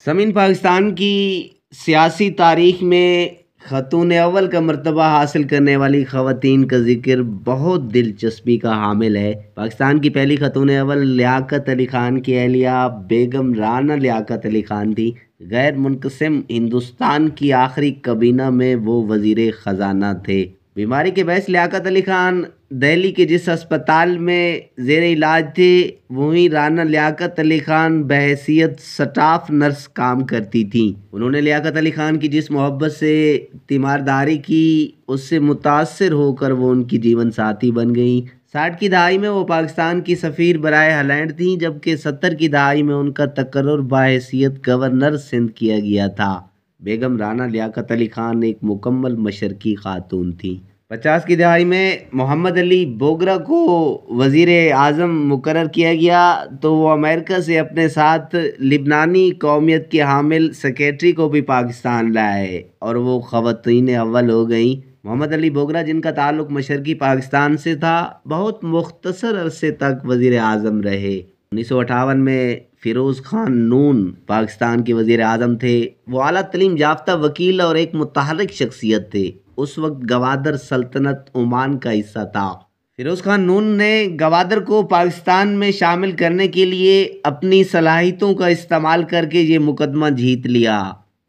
زمین پاکستان کی سیاسی تاریخ میں خاتون اول کا مرتبہ حاصل کرنے والی خواتین کا ذکر بہت دلچسپی کا حامل ہے۔ پاکستان کی پہلی خاتون اول لیاقت علی خان کی اہلیہ بیگم رانا لیاقت علی خان تھی۔ غیر منقسم ہندوستان کی آخری کابینہ میں وہ وزیر خزانہ تھے۔ بیماری کے باعث لیاقت علی خان دہلی کے جس اسپتال میں زیر علاج تھے، وہیں رانا لیاقت علی خان بحیثیت سٹاف نرس کام کرتی تھیں۔ انہوں نے لیاقت علی خان کی جس محبت سے تیمارداری کی، اس سے متاثر ہو کر وہ ان کی جیون ساتھی بن گئیں۔ 60 کی دہائی میں وہ پاکستان کی سفیر برائے ہالینڈ تھیں، جبکہ 70 کی دہائی میں ان کا تقرر بحیثیت گورنر سندھ کیا گیا تھا۔ بیگم رانا لیاقت علی خان ایک مکمل مشرقی خاتون تھیں۔ 50 کی دہائی میں محمد علی بوگرا کو وزیر اعظم مقرر کیا گیا تو وہ امریکہ سے اپنے ساتھ لبنانی قومیت کے حامل سیکریٹری کو بھی پاکستان لائے اور وہ خواتین اول ہو گئیں۔ محمد علی بوگرا، جن کا تعلق مشرقی پاکستان سے تھا، بہت مختصر عرصے تک وزیر اعظم رہے۔ 1958 میں فیروز خان نون پاکستان کے وزیر اعظم تھے۔ وہ اعلیٰ تعلیم یافتہ وکیل اور ایک متحرک شخصیت تھے۔ اس وقت گوادر سلطنت عمان کا حصہ تھا۔ فیروز خان نون نے گوادر کو پاکستان میں شامل کرنے کے لیے اپنی صلاحیتوں کا استعمال کر کے یہ مقدمہ جیت لیا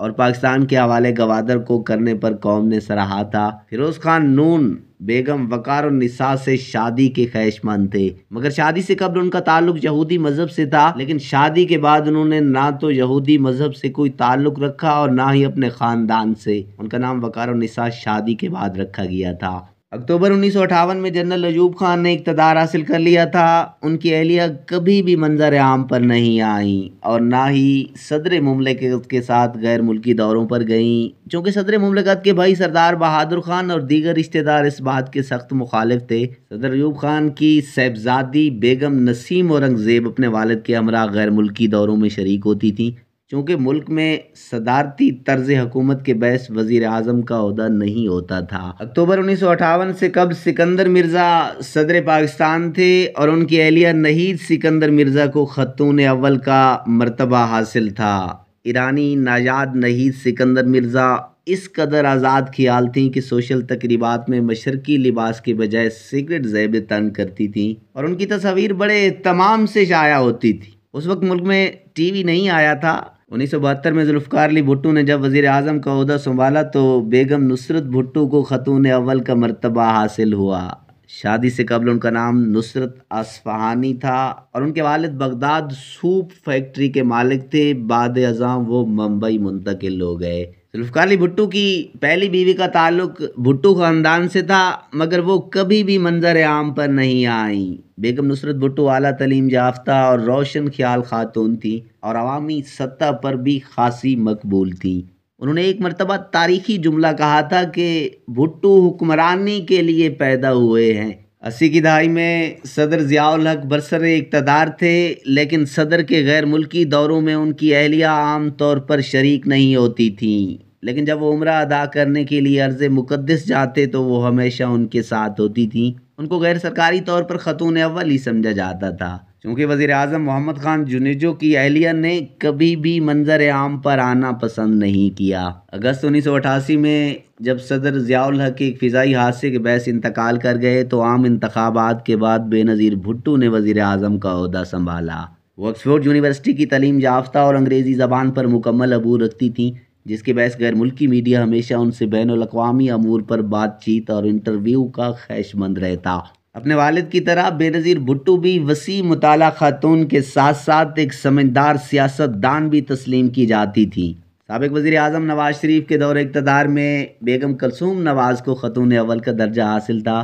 اور پاکستان کے حوالے گوادر کو کرنے پر قوم نے سراہا تھا۔ فیروز خان نون بیگم وقار النساء سے شادی کے خواہشمند تھے، مگر شادی سے قبل ان کا تعلق یہودی مذہب سے تھا، لیکن شادی کے بعد انہوں نے نہ تو یہودی مذہب سے کوئی تعلق رکھا اور نہ ہی اپنے خاندان سے۔ ان کا نام وقار النساء شادی کے بعد رکھا گیا تھا۔ اکتوبر 1958 میں جنرل ایوب خان نے اقتدار حاصل کر لیا تھا۔ ان کی اہلیہ کبھی بھی منظر عام پر نہیں آئیں اور نہ ہی صدر مملکت کے ساتھ غیر ملکی دوروں پر گئیں، چونکہ صدر مملکت کے بھائی سردار بہادر خان اور دیگر رشتہ دار اس بات کے سخت مخالف تھے۔ صدر ایوب خان کی صاحبزادی بیگم نسیم اورنگزیب اپنے والد کے ہمراہ غیر ملکی دوروں میں شریک ہوتی تھیں، چونکہ ملک میں صدارتی طرز حکومت کے باعث وزیر اعظم کا عہدہ نہیں ہوتا تھا۔ اکتوبر 1958 سے قبل سکندر مرزا صدر پاکستان تھے اور ان کی اہلیہ نہید سکندر مرزا کو خاتون اول کا مرتبہ حاصل تھا۔ ایرانی نژاد نہید سکندر مرزا اس قدر آزاد خیال تھیں کہ سوشل تقریبات میں مشرقی لباس کے بجائے سگریٹ زیب تن کرتی تھیں اور ان کی تصاویر بڑے اہتمام سے شائع ہوتی تھی۔ اس وقت ملک میں ٹی وی نہیں آیا تھا۔ 1972 میں ذوالفقار علی بھٹو نے جب وزیر اعظم کا عہدہ سنبھالا تو بیگم نصرت بھٹو کو خاتون اول کا مرتبہ حاصل ہوا۔ شادی سے قبل ان کا نام نصرت اصفہانی تھا اور ان کے والد بغداد سوپ فیکٹری کے مالک تھے۔ بعد ازاں وہ ممبئی منتقل ہو گئے۔ ذوالفقار علی بھٹو کی پہلی بیوی کا تعلق بھٹو خاندان سے تھا، مگر وہ کبھی بھی منظر عام پر نہیں آئیں۔ بیگم نصرت بھٹو اعلیٰ تعلیم یافتہ اور روشن خیال خاتون تھیں اور عوامی سطح پر بھی خاصی مقبول تھیں۔ انہوں نے ایک مرتبہ تاریخی جملہ کہا تھا کہ بھٹو حکمرانی کے لیے پیدا ہوئے ہیں۔ 80 کی دہائی میں صدر ضیاء الحق برسر اقتدار تھے، لیکن صدر کے غیر ملکی دوروں میں ان کی اہلیہ عام طور پر شریک نہیں ہوتی تھیں، لیکن جب وہ عمرہ ادا کرنے کے لیے ارض مقدس جاتے تو وہ ہمیشہ ان کے ساتھ ہوتی تھیں۔ ان کو غیر سرکاری طور پر خاتون اول ہی سمجھا جاتا تھا، چونکہ وزیر اعظم محمد خان جونیجو کی اہلیہ نے کبھی بھی منظر عام پر آنا پسند نہیں کیا۔ اگست 1988 میں جب صدر ضیاء الحق ایک فضائی حادثے کے باعث انتقال کر گئے تو عام انتخابات کے بعد بے نظیر بھٹو نے وزیر اعظم کا عہدہ سنبھالا۔ وہ آکسفورڈ یونیورسٹی کی تعلیم یافتہ اور انگریزی زبان پر مکمل عبور رکھتی تھیں، جس کے باعث غیر ملکی میڈیا ہمیشہ ان سے بین الاقوامی امور پر بات چیت اور انٹرویو کا خواہشمند رہتا۔ اپنے والد کی طرح بے نظیر بھٹو بھی وسیع مطالعہ خاتون کے ساتھ ساتھ ایک سمجھدار سیاست دان بھی تسلیم کی جاتی تھیں۔ سابق وزیر اعظم نواز شریف کے دور اقتدار میں بیگم کلثوم نواز کو خاتون اول کا درجہ حاصل تھا۔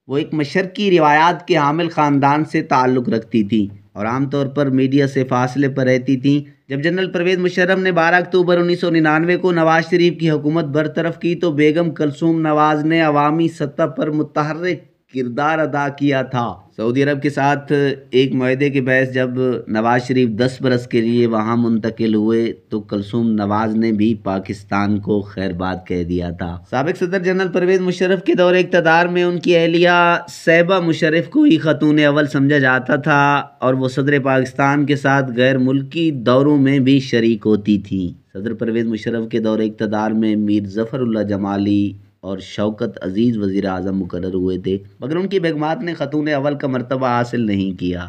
وہ ایک مشرقی روایات کے حامل خاندان سے تعلق رکھتی تھیں اور عام طور پر میڈیا سے فاصلے پر رہتی تھیں۔ جب جنرل پرویز مشرف نے 12 اکتوبر 1999 کو نواز شریف کی حکومت برطرف کی تو بیگم کلثوم نواز نے عوامی سطح پر متحرک کردار ادا کیا تھا۔ سعودی عرب کے ساتھ ایک معاہدے کے باعث جب نواز شریف 10 برس کے لیے وہاں منتقل ہوئے تو کلثوم نواز نے بھی پاکستان کو خیر بات کہہ دیا تھا۔ سابق صدر جنرل پرویز مشرف کے دور اقتدار میں ان کی اہلیہ صیبہ مشرف کو ہی خاتون اول سمجھا جاتا تھا اور وہ صدر پاکستان کے ساتھ غیر ملکی دوروں میں بھی شریک ہوتی تھیں۔ صدر پرویز مشرف کے دور اقتدار میں میر ظفر اللہ جمالی اور شوکت عزیز وزیر اعظم مقرر ہوئے تھے، مگر ان کی بیگمات نے خاتون اول کا مرتبہ حاصل نہیں کیا۔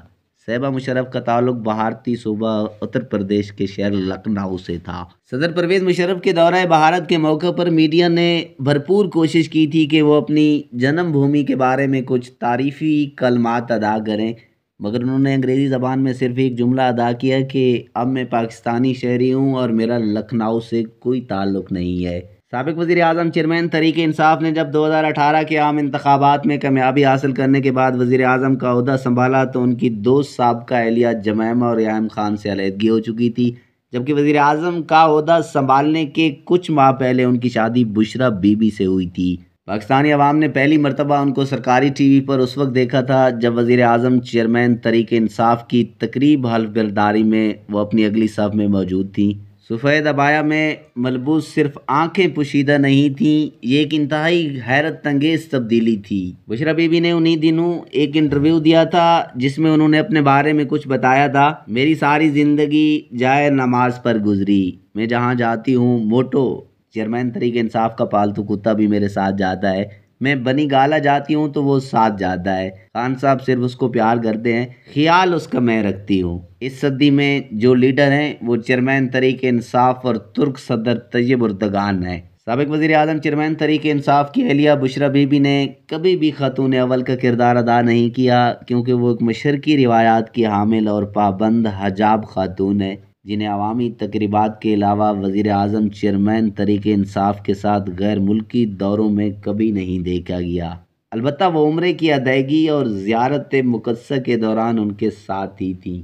صیبہ مشرف کا تعلق بھارتی صوبہ اتر پردیش کے شہر لکھنؤ سے تھا۔ صدر پرویز مشرف کے دورہ بھارت کے موقع پر میڈیا نے بھرپور کوشش کی تھی کہ وہ اپنی جنم بھومی کے بارے میں کچھ تعریفی کلمات ادا کریں، مگر انہوں نے انگریزی زبان میں صرف ایک جملہ ادا کیا کہ اب میں پاکستانی شہری ہوں اور میرا لکھنؤ سے کوئی تعلق نہیں ہے۔ سابق وزیر اعظم چیئرمین تحریک انصاف نے جب 2018 کے عام انتخابات میں کامیابی حاصل کرنے کے بعد وزیر اعظم کا عہدہ سنبھالا تو ان کی دو سابقہ اہلیہ جمائمہ اور ایام خان سے علیحدگی ہو چکی تھی، جبکہ وزیر اعظم کا عہدہ سنبھالنے کے کچھ ماہ پہلے ان کی شادی بشرا بی بی سے ہوئی تھی۔ پاکستانی عوام نے پہلی مرتبہ ان کو سرکاری ٹی وی پر اس وقت دیکھا تھا جب وزیر اعظم چیئرمین تحریک انصاف کی تقریب حلف برداری میں وہ اپنی اگلی صف میں موجود تھیں۔ سفید عبایا میں ملبوس صرف آنکھیں پوشیدہ نہیں تھیں، یہ ایک انتہائی حیرت انگیز تبدیلی تھی۔ بشرا بی بی نے انہی دنوں ایک انٹرویو دیا تھا جس میں انہوں نے اپنے بارے میں کچھ بتایا تھا۔ میری ساری زندگی جائے نماز پر گزری، میں جہاں جاتی ہوں موٹو چیئرمین تحریک انصاف کا پالتو کتا بھی میرے ساتھ جاتا ہے، میں بنی گالا جاتی ہوں تو وہ ساتھ جاتا ہے، خان صاحب صرف اس کو پیار کرتے ہیں، خیال اس کا میں رکھتی ہوں۔ اس صدی میں جو لیڈر ہیں وہ چیئرمین تحریک انصاف اور ترک صدر طیب اردگان ہیں۔ سابق وزیر اعظم چیئرمین تحریک انصاف کی اہلیہ بشرا بی بی نے کبھی بھی خاتون اول کا کردار ادا نہیں کیا کیونکہ وہ ایک مشرقی روایات کی حامل اور پابند حجاب خاتون ہے جنہیں عوامی تقریبات کے علاوہ وزیر اعظم چیئرمین تحریک انصاف کے ساتھ غیر ملکی دوروں میں کبھی نہیں دیکھا گیا، البتہ وہ عمرے کی ادائیگی اور زیارت مقدسہ کے دوران ان کے ساتھ ہی تھیں۔